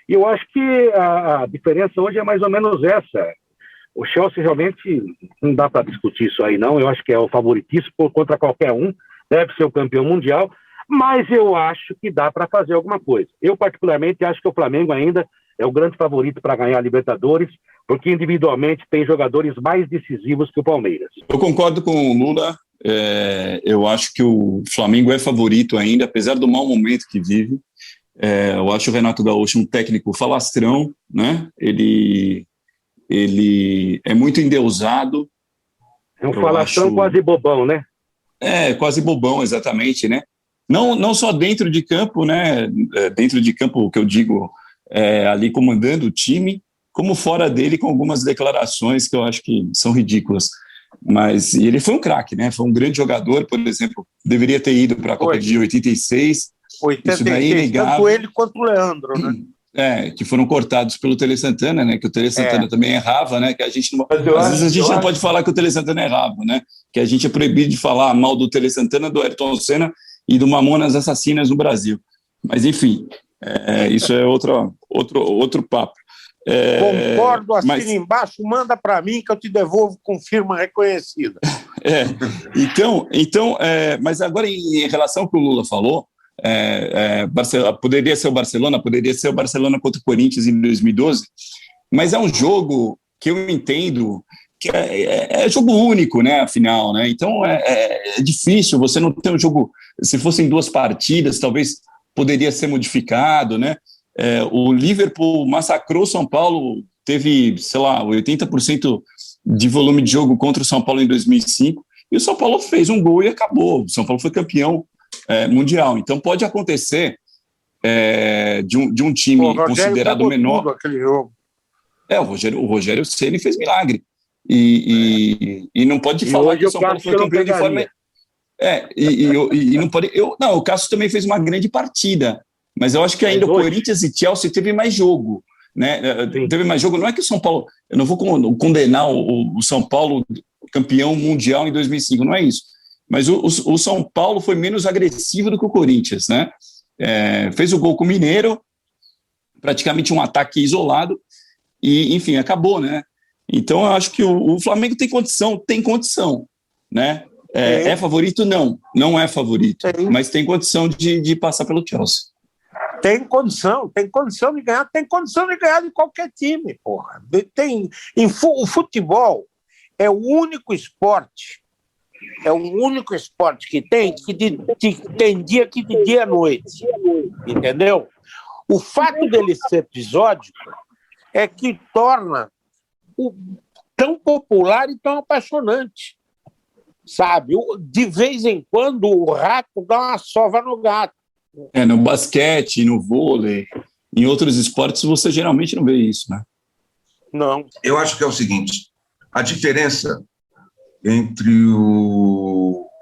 E eu acho que a diferença hoje é mais ou menos essa. O Chelsea realmente não dá para discutir isso aí, não. Eu acho que é o favoritíssimo contra qualquer um. Deve ser o campeão mundial. Mas eu acho que dá para fazer alguma coisa. Eu, particularmente, acho que o Flamengo ainda é o grande favorito para ganhar a Libertadores, porque individualmente tem jogadores mais decisivos que o Palmeiras. Eu concordo com o Lula. Eu acho que o Flamengo é favorito ainda, apesar do mau momento que vive. Eu acho o Renato Gaúcho um técnico falastrão, né? Ele é muito endeusado. É um falastrão quase bobão, né? Quase bobão, exatamente, né? Não só dentro de campo, né? Dentro de campo, o que eu digo, ali comandando o time, como fora dele, com algumas declarações que eu acho que são ridículas. Mas ele foi um craque, né? Foi um grande jogador, por exemplo, deveria ter ido para a Copa de 86. 86, isso daí é inegável. Tanto ele quanto o Leandro, né? Que foram cortados pelo Tele Santana, né? Que o Tele Santana também errava, né? Que a gente não, às vezes a gente não pode falar que o Tele Santana errava, né? Que a gente é proibido de falar mal do Tele Santana, do Ayrton Senna e do Mamonas Assassinas no Brasil. Mas enfim, isso é outro papo. Concordo, assina embaixo, manda para mim que eu te devolvo com firma reconhecida. Então, mas agora em relação ao que o Lula falou, poderia ser o Barcelona contra o Corinthians em 2012, mas é um jogo que eu entendo que é jogo único, né, afinal, né? Então é difícil você não ter um jogo. Se fossem 2 partidas, talvez poderia ser modificado, né? O Liverpool massacrou o São Paulo, teve, 80% de volume de jogo contra o São Paulo em 2005, e o São Paulo fez um gol e acabou. O São Paulo foi campeão mundial. Então pode acontecer de um time considerado menor. Jogo. O Rogério Ceni fez milagre. E não pode falar que o São Paulo foi campeão de forma. E não pode. O Cássio também fez uma grande partida. Mas eu acho que ainda o Corinthians e Chelsea teve mais jogo, né? Teve mais jogo. Não é que o São Paulo... Eu não vou condenar o São Paulo campeão mundial em 2005, não é isso. Mas o São Paulo foi menos agressivo do que o Corinthians, né? Fez o gol com o Mineiro, praticamente um ataque isolado, e, enfim, acabou, né? Então, eu acho que o Flamengo tem condição, né? É favorito? Não é favorito, mas tem condição de passar pelo Chelsea. Tem condição de ganhar, de qualquer time, porra. O futebol é o único esporte que tem dia que de dia à noite, entendeu? O fato dele ser episódico é que torna tão popular e tão apaixonante, sabe? De vez em quando o rato dá uma sova no gato. No basquete, no vôlei, em outros esportes você geralmente não vê isso, né? Não. Eu acho que é o seguinte, a diferença entre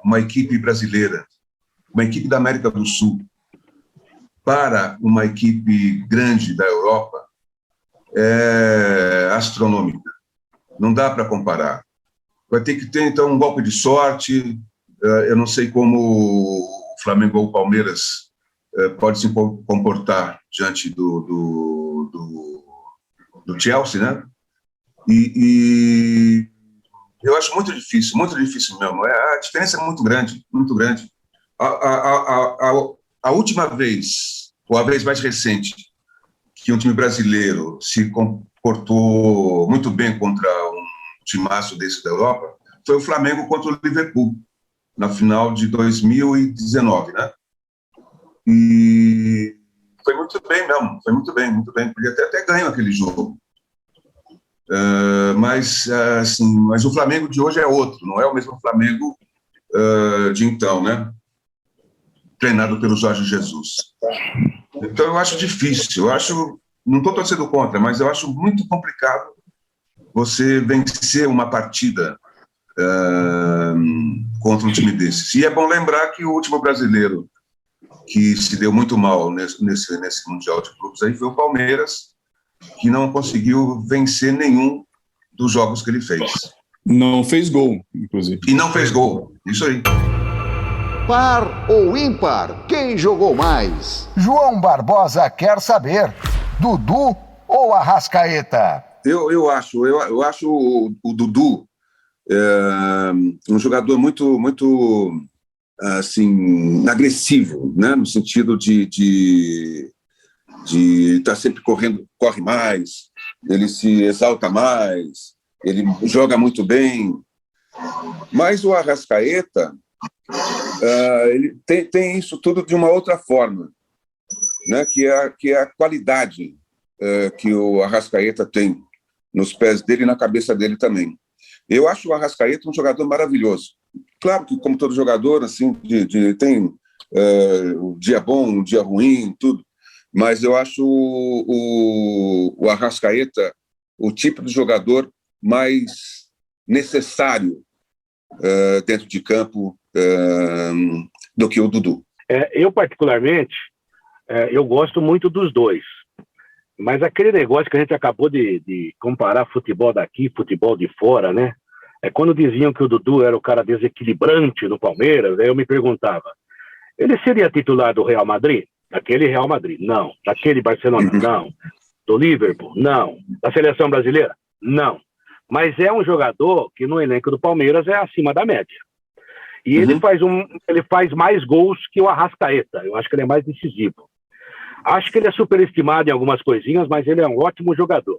uma equipe brasileira, uma equipe da América do Sul, para uma equipe grande da Europa é astronômica. Não dá para comparar. Vai ter que ter, então, um golpe de sorte. Eu não sei como o Flamengo ou o Palmeiras pode se comportar diante do Chelsea, né? E eu acho muito difícil mesmo. A diferença é muito grande, muito grande. A última vez, ou a vez mais recente, que um time brasileiro se comportou muito bem contra um timaço desse da Europa, foi o Flamengo contra o Liverpool, na final de 2019, né? E foi muito bem mesmo, muito bem. Podia ter até ganho aquele jogo. Mas o Flamengo de hoje é outro, não é o mesmo Flamengo de então, né? Treinado pelo Jorge Jesus. Então eu acho difícil, não estou torcendo contra, mas eu acho muito complicado você vencer uma partida contra um time desses. E é bom lembrar que o último brasileiro que se deu muito mal nesse Mundial de Clubes aí foi o Palmeiras, que não conseguiu vencer nenhum dos jogos que ele fez. Não fez gol, inclusive. E não fez gol, isso aí. Par ou ímpar, quem jogou mais? João Barbosa quer saber, Dudu ou Arrascaeta? Eu acho o Dudu um jogador muito assim, agressivo, né? No sentido de estar sempre correndo, corre mais, ele se exalta mais, ele joga muito bem. Mas o Arrascaeta, ele tem isso tudo de uma outra forma, né? Que é a qualidade que o Arrascaeta tem nos pés dele e na cabeça dele também. Eu acho o Arrascaeta um jogador maravilhoso. Claro que, como todo jogador, assim, tem um dia bom, um dia ruim, tudo. Mas eu acho o Arrascaeta o tipo de jogador mais necessário dentro de campo do que o Dudu. Eu, particularmente, eu gosto muito dos dois. Mas aquele negócio que a gente acabou de comparar futebol daqui, futebol de fora, né? Quando diziam que o Dudu era o cara desequilibrante no Palmeiras, aí eu me perguntava, ele seria titular do Real Madrid? Daquele Real Madrid? Não. Daquele Barcelona? Não. Do Liverpool? Não. Da seleção brasileira? Não. Mas é um jogador que no elenco do Palmeiras é acima da média. E ele faz mais gols que o Arrascaeta. Eu acho que ele é mais decisivo. Acho que ele é superestimado em algumas coisinhas, mas ele é um ótimo jogador.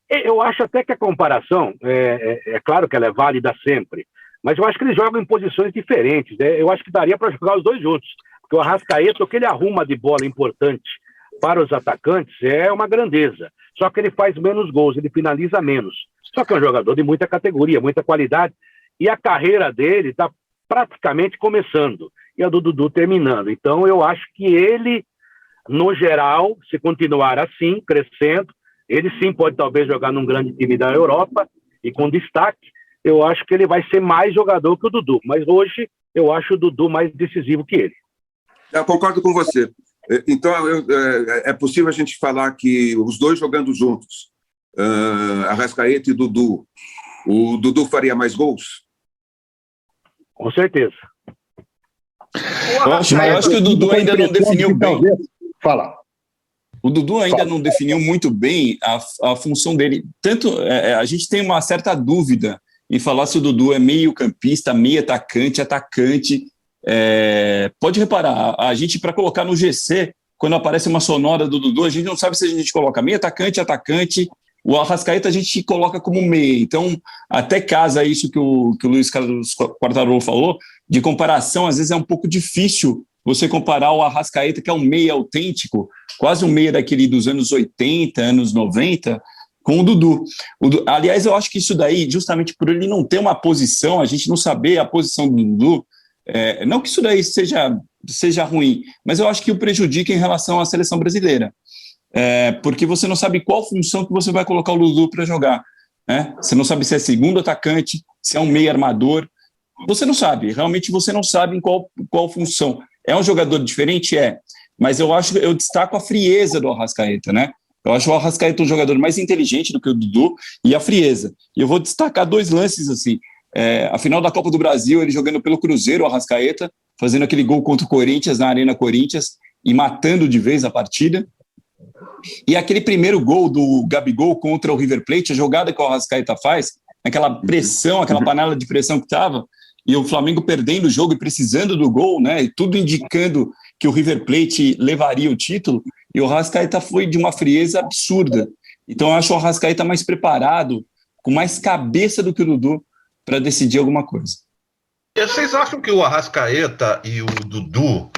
Eu acho até que a comparação, é claro que ela é válida sempre, mas eu acho que eles jogam em posições diferentes, né? Eu acho que daria para jogar os dois juntos, porque o Arrascaeta, o que ele arruma de bola importante para os atacantes é uma grandeza, só que ele faz menos gols, ele finaliza menos. Só que é um jogador de muita categoria, muita qualidade, e a carreira dele está praticamente começando, e a do Dudu terminando. Então eu acho que ele, no geral, se continuar assim, crescendo, ele sim pode talvez jogar num grande time da Europa e com destaque. Eu acho que ele vai ser mais jogador que o Dudu, mas hoje eu acho o Dudu mais decisivo que ele. Eu concordo com você. Então, é possível a gente falar que os dois jogando juntos, Arrascaeta e Dudu, o Dudu faria mais gols? Com certeza. Eu acho que o Dudu ainda não definiu bem. Fala. O Dudu ainda não definiu muito bem a função dele. Tanto a gente tem uma certa dúvida em falar se o Dudu é meio-campista, meio-atacante, atacante. Pode reparar, a gente, para colocar no GC, quando aparece uma sonora do Dudu, a gente não sabe se a gente coloca meio-atacante, atacante. O Arrascaeta a gente coloca como meia. Então, até casa isso que o Luiz Carlos Quartarolo falou, de comparação, às vezes é um pouco difícil você comparar o Arrascaeta, que é um meia autêntico, quase um meia daquele dos anos 80, anos 90, com o Dudu. Aliás, eu acho que isso daí, justamente por ele não ter uma posição, a gente não saber a posição do Dudu, não que isso daí seja ruim, mas eu acho que o prejudica em relação à seleção brasileira. Porque você não sabe qual função que você vai colocar o Dudu para jogar. Né? Você não sabe se é segundo atacante, se é um meia armador. Você não sabe, realmente você não sabe em qual função. É um jogador diferente? Mas eu destaco a frieza do Arrascaeta, né? Eu acho o Arrascaeta um jogador mais inteligente do que o Dudu e a frieza. E eu vou destacar dois lances, assim. A final da Copa do Brasil, ele jogando pelo Cruzeiro, o Arrascaeta, fazendo aquele gol contra o Corinthians, na Arena Corinthians, e matando de vez a partida. E aquele primeiro gol do Gabigol contra o River Plate, a jogada que o Arrascaeta faz, aquela pressão, aquela panela de pressão que estava, e o Flamengo perdendo o jogo e precisando do gol, né? E tudo indicando que o River Plate levaria o título, e o Arrascaeta foi de uma frieza absurda. Então eu acho o Arrascaeta mais preparado, com mais cabeça do que o Dudu, para decidir alguma coisa. Vocês acham que o Arrascaeta e o Dudu,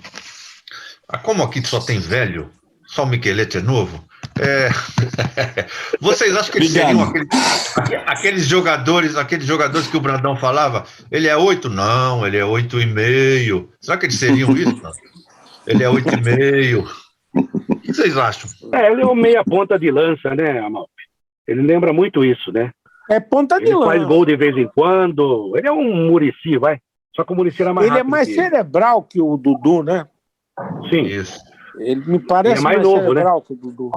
como aqui só tem velho, só o Michelete é novo, vocês acham que eles seriam aqueles jogadores que o Brandão falava? Ele é 8? Não, ele é 8,5. Será que eles seriam isso? Não? Ele é 8,5. O que vocês acham? Ele é um meia ponta de lança, né, Amalfi? Ele lembra muito isso, né? É ponta de lança. Ele faz gol de vez em quando. Ele é um Muricy, vai. Só que o Muricy era mais rápido. Ele é mais cerebral que o Dudu, né? Sim. Isso. Ele me parece mais novo, cerebral, né? que o Dudu.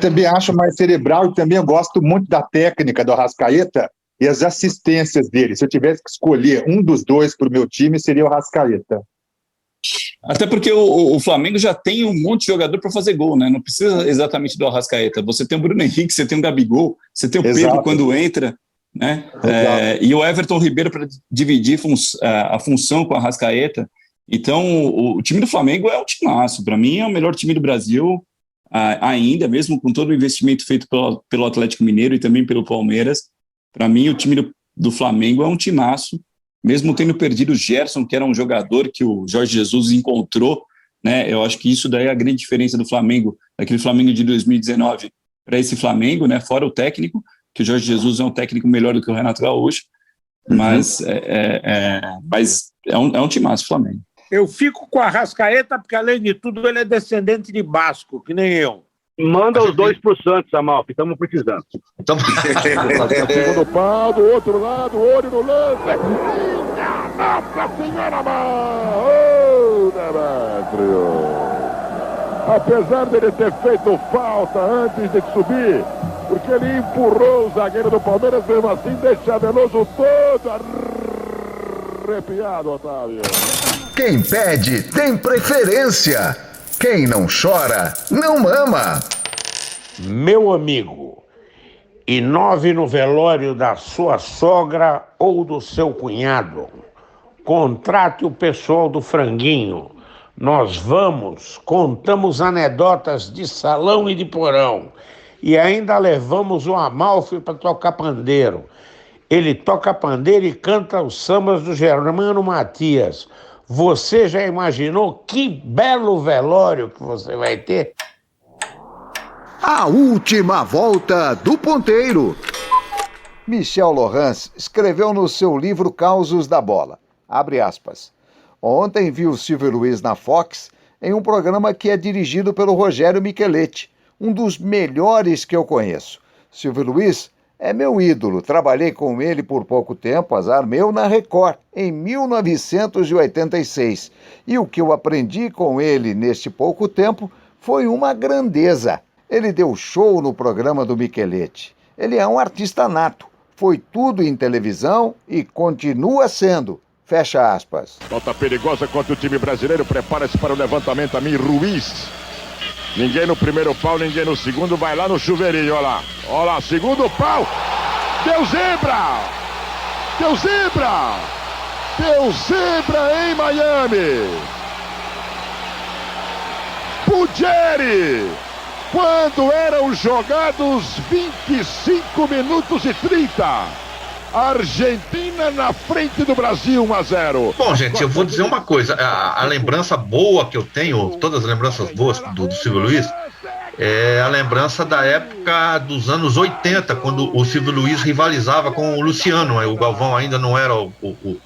Também acho mais cerebral e também eu gosto muito da técnica do Arrascaeta e as assistências dele. Se eu tivesse que escolher um dos dois para o meu time, seria o Arrascaeta. Até porque o Flamengo já tem um monte de jogador para fazer gol, né? Não precisa exatamente do Arrascaeta. Você tem o Bruno Henrique, você tem o Gabigol, você tem o Pedro quando entra, né? E o Everton Ribeiro para dividir a função com o Arrascaeta. Então, o time do Flamengo é um timaço. Para mim, é o melhor time do Brasil ainda, mesmo com todo o investimento feito pelo Atlético Mineiro e também pelo Palmeiras. Para mim, o time do Flamengo é um timaço, mesmo tendo perdido o Gerson, que era um jogador que o Jorge Jesus encontrou, né? Eu acho que isso daí é a grande diferença do Flamengo, daquele Flamengo de 2019 para esse Flamengo, né? Fora o técnico, que o Jorge Jesus é um técnico melhor do que o Renato Gaúcho, mas é um timaço o Flamengo. Eu fico com a Arrascaeta porque, além de tudo, ele é descendente de basco, que nem eu. Manda os dois pro Santos, Amalfi, estamos precisando. Segundo pau, do outro lado, olho no lance. Nossa Senhora, ô Demétrio! Apesar dele ter feito falta antes de subir, porque ele empurrou o zagueiro do Palmeiras, mesmo assim deixa Veloso todo arrepiado, Otávio. Quem pede tem preferência. Quem não chora, não mama. Meu amigo, inove no velório da sua sogra ou do seu cunhado. Contrate o pessoal do Franguinho. Nós contamos anedotas de salão e de porão. E ainda levamos o Amalfi para tocar pandeiro. Ele toca pandeiro e canta os sambas do Germano Matias. Você já imaginou que belo velório que você vai ter? A última volta do ponteiro. Michel Lohans escreveu no seu livro Causos da Bola. Abre aspas. Ontem vi o Silvio Luiz na Fox em um programa que é dirigido pelo Rogério Micheletti, um dos melhores que eu conheço. Silvio Luiz é meu ídolo, trabalhei com ele por pouco tempo, azar meu, na Record, em 1986. E o que eu aprendi com ele neste pouco tempo foi uma grandeza. Ele deu show no programa do Micheletti. Ele é um artista nato, foi tudo em televisão e continua sendo. Fecha aspas. Falta perigosa contra o time brasileiro, prepara-se para o levantamento a mim, Ruiz. Ninguém no primeiro pau, ninguém no segundo, vai lá no chuveirinho, olha lá. Olha lá, segundo pau. Deu zebra! Deu zebra! Deu zebra em Miami! Pugieri! Quando eram jogados 25 minutos e 30. Argentina na frente do Brasil, 1-0. Bom, gente, eu vou dizer uma coisa. A lembrança boa que eu tenho, todas as lembranças boas do Silvio Luiz, é a lembrança da época dos anos 80, quando o Silvio Luiz rivalizava com o Luciano. O Galvão ainda não era o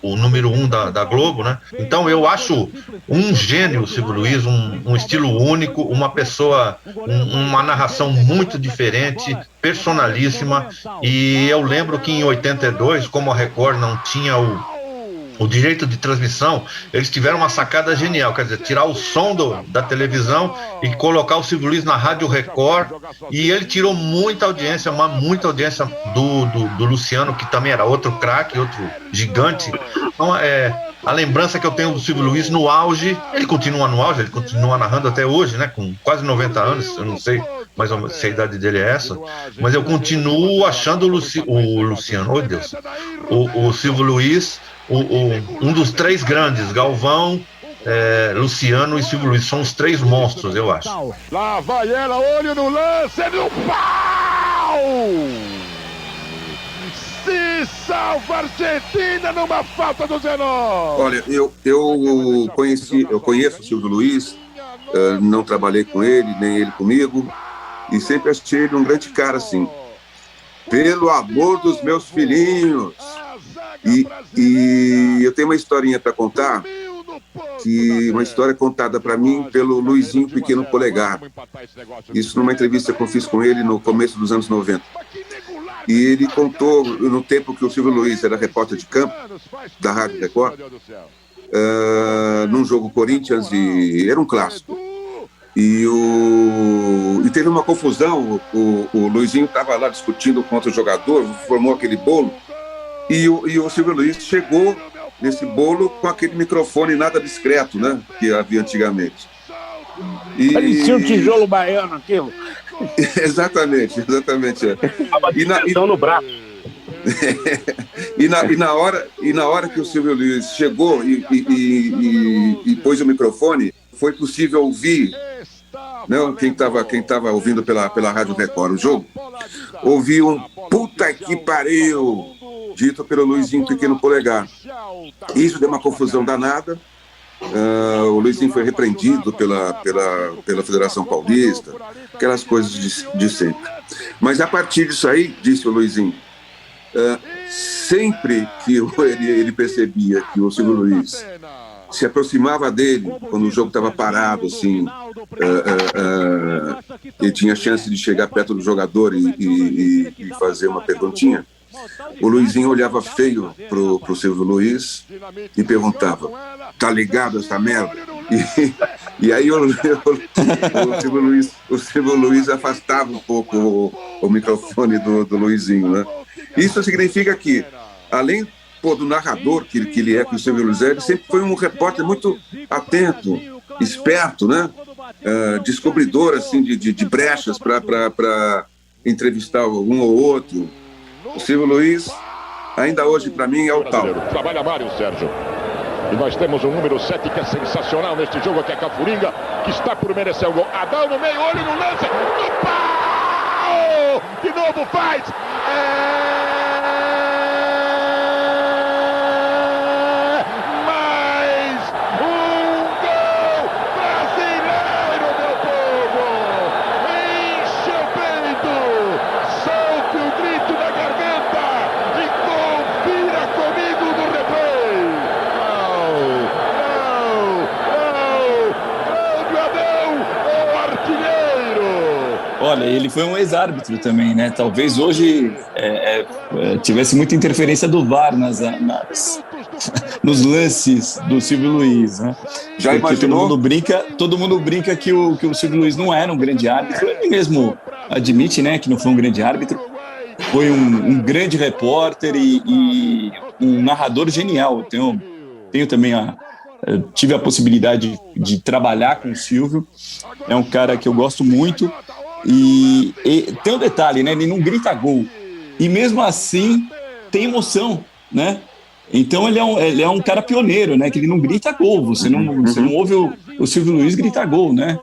número 1 da Globo, né? Então eu acho um gênio o Silvio Luiz, um estilo único, uma pessoa, uma narração muito diferente, personalíssima. E eu lembro que em 82, como a Record não tinha o direito de transmissão, eles tiveram uma sacada genial, quer dizer, tirar o som da televisão e colocar o Silvio Luiz na Rádio Record, e ele tirou muita audiência do Luciano, que também era outro craque, outro gigante. Então, a lembrança que eu tenho do Silvio Luiz no auge, ele continua no auge, ele continua narrando até hoje, né, com quase 90 anos, eu não sei mais ou menos se a idade dele é essa, mas eu continuo achando o Luciano, oh Deus, o Silvio Luiz, um dos três grandes, Galvão, Luciano e Silvio Luiz, são os três monstros, eu acho. Lá vai ela, olho no lance, no pau! Se salva a Argentina numa falta do Zenon! Olha, eu conheço o Silvio Luiz, não trabalhei com ele, nem ele comigo, e sempre achei ele um grande cara, assim. Pelo amor dos meus filhinhos! E eu tenho uma historinha para contar, uma história contada para mim pelo Luizinho Pequeno Polegar. Isso numa entrevista que eu fiz com ele no começo dos anos 90. E ele contou, no tempo que o Silvio Luiz era repórter de campo, da Rádio Record, num jogo Corinthians, e era um clássico. E teve uma confusão, o Luizinho estava lá discutindo com outro jogador, formou aquele bolo, e o Silvio Luiz chegou nesse bolo com aquele microfone nada discreto, né? Que havia antigamente. Parecia um tijolo baiano aquilo. Exatamente. No braço. E na hora que o Silvio Luiz chegou e pôs o microfone, foi possível ouvir, né, quem estava ouvindo pela Rádio Record o jogo, ouviu um puta que pariu, dito pelo Luizinho Pequeno Polegar. Isso deu uma confusão danada. O Luizinho foi repreendido pela Federação Paulista, aquelas coisas de sempre. Mas a partir disso aí, disse o Luizinho, sempre que ele percebia que o Silvio Luiz se aproximava dele, quando o jogo estava parado, assim, ele tinha chance de chegar perto do jogador e fazer uma perguntinha, o Luizinho olhava feio pro Silvio Luiz e perguntava: tá ligado essa merda? E aí o Silvio Luiz afastava um pouco o microfone do Luizinho, né? Isso significa que, além do narrador que ele é, que o Silvio Luiz é, ele sempre foi um repórter muito atento, esperto, né? Descobridor assim, de brechas para entrevistar um ou outro. O Silvio Luiz, ainda hoje, para mim, é o tal. Trabalha Mário, Sérgio. E nós temos o número 7 que é sensacional neste jogo, que é Cafuringa, que está por merecer o gol. Adão no meio, olho no lance, no pau! De novo faz! Mais um gol brasileiro, meu povo! Enche o peito, solte o grito da garganta e confira comigo no replay! Cláudio Adão, o artilheiro! Olha, ele foi um ex-árbitro também, né? Talvez hoje tivesse muita interferência do VAR nos lances do Silvio Luiz, né? Já porque imaginou? Todo mundo brinca que o Silvio Luiz não era um grande árbitro. Ele mesmo admite, né, que não foi um grande árbitro. Foi um grande repórter e um narrador genial. Tenho também tive a possibilidade de trabalhar com o Silvio. É um cara que eu gosto muito. E tem um detalhe, né? Ele não grita gol. E mesmo assim tem emoção, né? Então ele é um cara pioneiro, né? Que ele não grita gol. Você não ouve o Silvio Luiz gritar gol, né?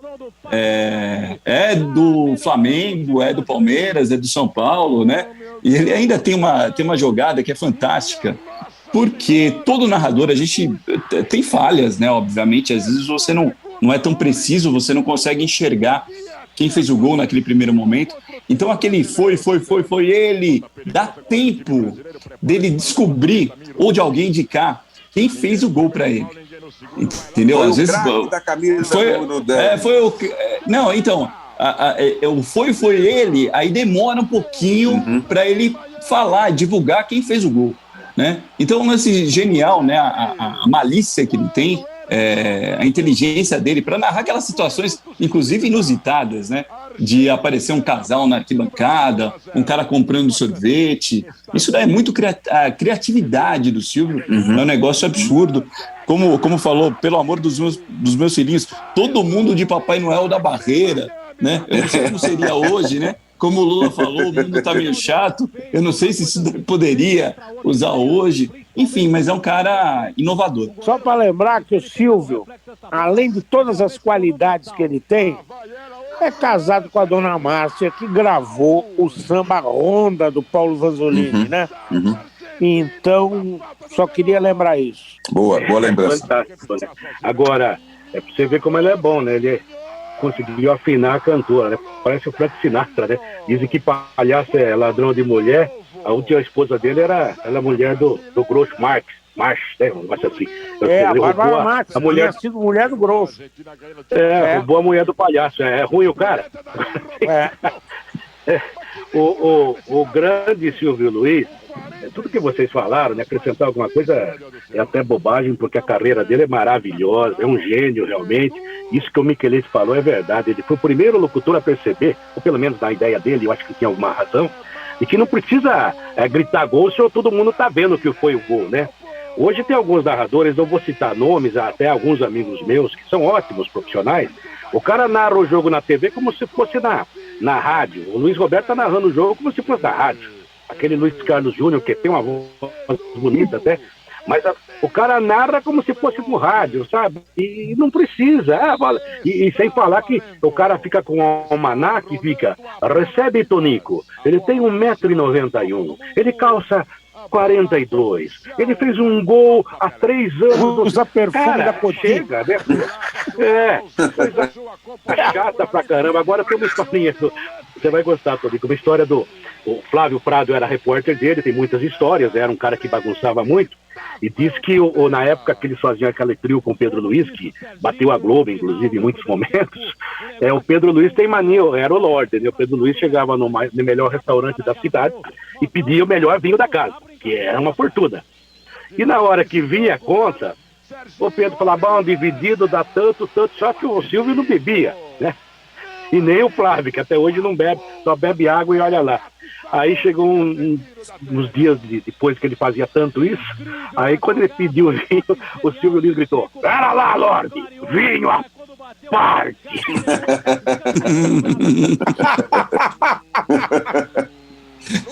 É do Flamengo, é do Palmeiras, é do São Paulo, né? E ele ainda tem uma jogada que é fantástica, porque todo narrador, a gente tem falhas, né? Obviamente, às vezes você não é tão preciso, você não consegue enxergar quem fez o gol naquele primeiro momento. Então aquele foi ele, dá tempo dele descobrir ou de alguém indicar quem fez o gol para ele. Entendeu? Foi às vezes da camisa não, então foi ele, aí demora um pouquinho para ele falar, divulgar quem fez o gol, né? Então um lance genial, né? A malícia que ele tem, a inteligência dele para narrar aquelas situações, inclusive inusitadas, né? De aparecer um casal na arquibancada, um cara comprando sorvete. Isso daí é muito a criatividade do Silvio, é um negócio absurdo. Como falou, pelo amor dos meus filhinhos, todo mundo de Papai Noel da Barreira, né? Eu não sei como seria hoje, né? Como o Lula falou, o mundo está meio chato. Eu não sei se isso poderia usar hoje. Enfim, mas é um cara inovador. Só para lembrar que o Silvio, além de todas as qualidades que ele tem, é casado com a dona Márcia, que gravou o samba Ronda do Paulo Vanzolini, né? Então, só queria lembrar isso. Boa lembrança. Fantástico, né? Agora, pra você ver como ele é bom, né? Ele conseguiu afinar a cantora, né? Parece o Frank Sinatra, né? Dizem que palhaço é ladrão de mulher. A última esposa dele era a mulher do Groucho Marx, né? Mas assim, a Bárbara Marx, a mulher tinha sido mulher do Grosso. Roubou a mulher do palhaço. É ruim o cara? O grande Silvio Luiz, tudo que vocês falaram, né, acrescentar alguma coisa é até bobagem, porque a carreira dele é maravilhosa, é um gênio realmente. Isso que o Michelete falou é verdade. Ele foi o primeiro locutor a perceber, ou pelo menos na ideia dele, eu acho que tinha alguma razão, de que não precisa gritar gol se todo mundo tá vendo que foi o gol, né? Hoje tem alguns narradores, não vou citar nomes, até alguns amigos meus, que são ótimos profissionais. O cara narra o jogo na TV como se fosse na rádio. O Luiz Roberto tá narrando o jogo como se fosse na rádio. Aquele Luiz Carlos Júnior, que tem uma voz bonita até, mas o cara narra como se fosse no rádio, sabe? E não precisa. E sem falar que o cara fica com um almanaque e fica, recebe Tonico, ele tem 1,91 m, ele calça 42, ele fez um gol há 3 anos. Usa perfume da Cotinha. Chega, né? Coisa chata pra caramba. Agora tem uma historinha, você vai gostar, Tonico, uma história do... O Flávio Prado era repórter dele, tem muitas histórias, era um cara que bagunçava muito, e disse que na época que eles faziam aquele trio com o Pedro Luiz, que bateu a Globo, inclusive, em muitos momentos, o Pedro Luiz tem mania, era o Lorde, né? O Pedro Luiz chegava no melhor restaurante da cidade e pedia o melhor vinho da casa, que era uma fortuna. E na hora que vinha a conta, o Pedro falava, bom, dividido dá tanto, só que o Silvio não bebia, né? E nem o Flávio, que até hoje não bebe, só bebe água e olha lá. Aí chegou uns dias depois que ele fazia tanto isso, aí quando ele pediu o vinho, o Silvio Luiz gritou, pera lá, Lorde, vinho à parte.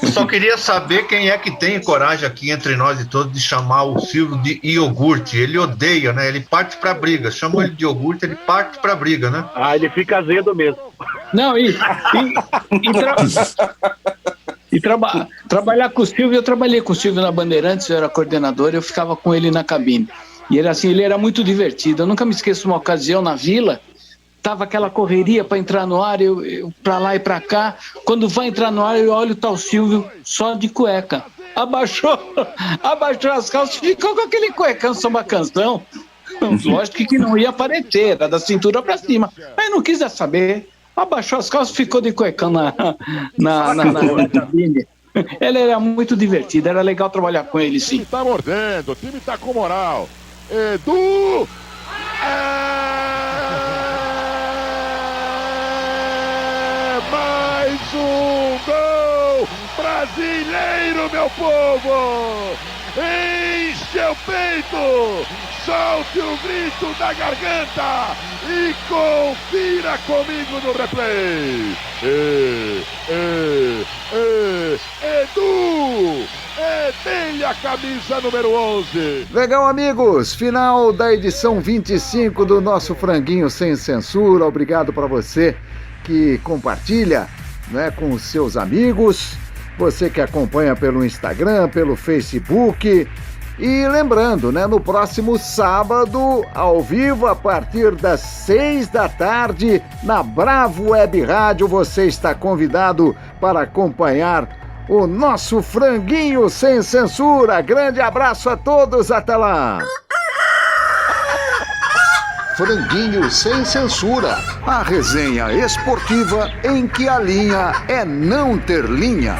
Eu só queria saber quem é que tem coragem aqui entre nós e todos de chamar o Silvio de iogurte. Ele odeia, né? Ele parte pra briga. Chamou ele de iogurte, ele parte pra briga, né? Ele fica azedo mesmo. Não, trabalhar com o Silvio, eu trabalhei com o Silvio na Bandeirantes, eu era coordenador, eu ficava com ele na cabine. E ele era muito divertido. Eu nunca me esqueço de uma ocasião na Vila, tava aquela correria para entrar no ar, eu para lá e para cá. Quando vai entrar no ar, eu olho o tal Silvio só de cueca. Abaixou as calças, ficou com aquele cuecão samba canção. Lógico que não ia aparecer, era da cintura para cima. Mas não quis saber. Abaixou as calças, ficou de cuecão na cabine. Ele era muito divertido, era legal trabalhar com ele, sim. O time tá mordendo, o time tá com moral. Edu! Mais um gol brasileiro, meu povo! Enche o peito! Solte o grito da garganta e confira comigo no replay. Edu! É dele a camisa número 11. Legal, amigos. Final da edição 25 do nosso Franguinho Sem Censura. Obrigado para você que compartilha, né, com os seus amigos, você que acompanha pelo Instagram, pelo Facebook. E lembrando, né, no próximo sábado, ao vivo, a partir das 6 da tarde, na Bravo Web Rádio, você está convidado para acompanhar o nosso Franguinho Sem Censura. Grande abraço a todos, até lá! Franguinho Sem Censura, a resenha esportiva em que a linha é não ter linha.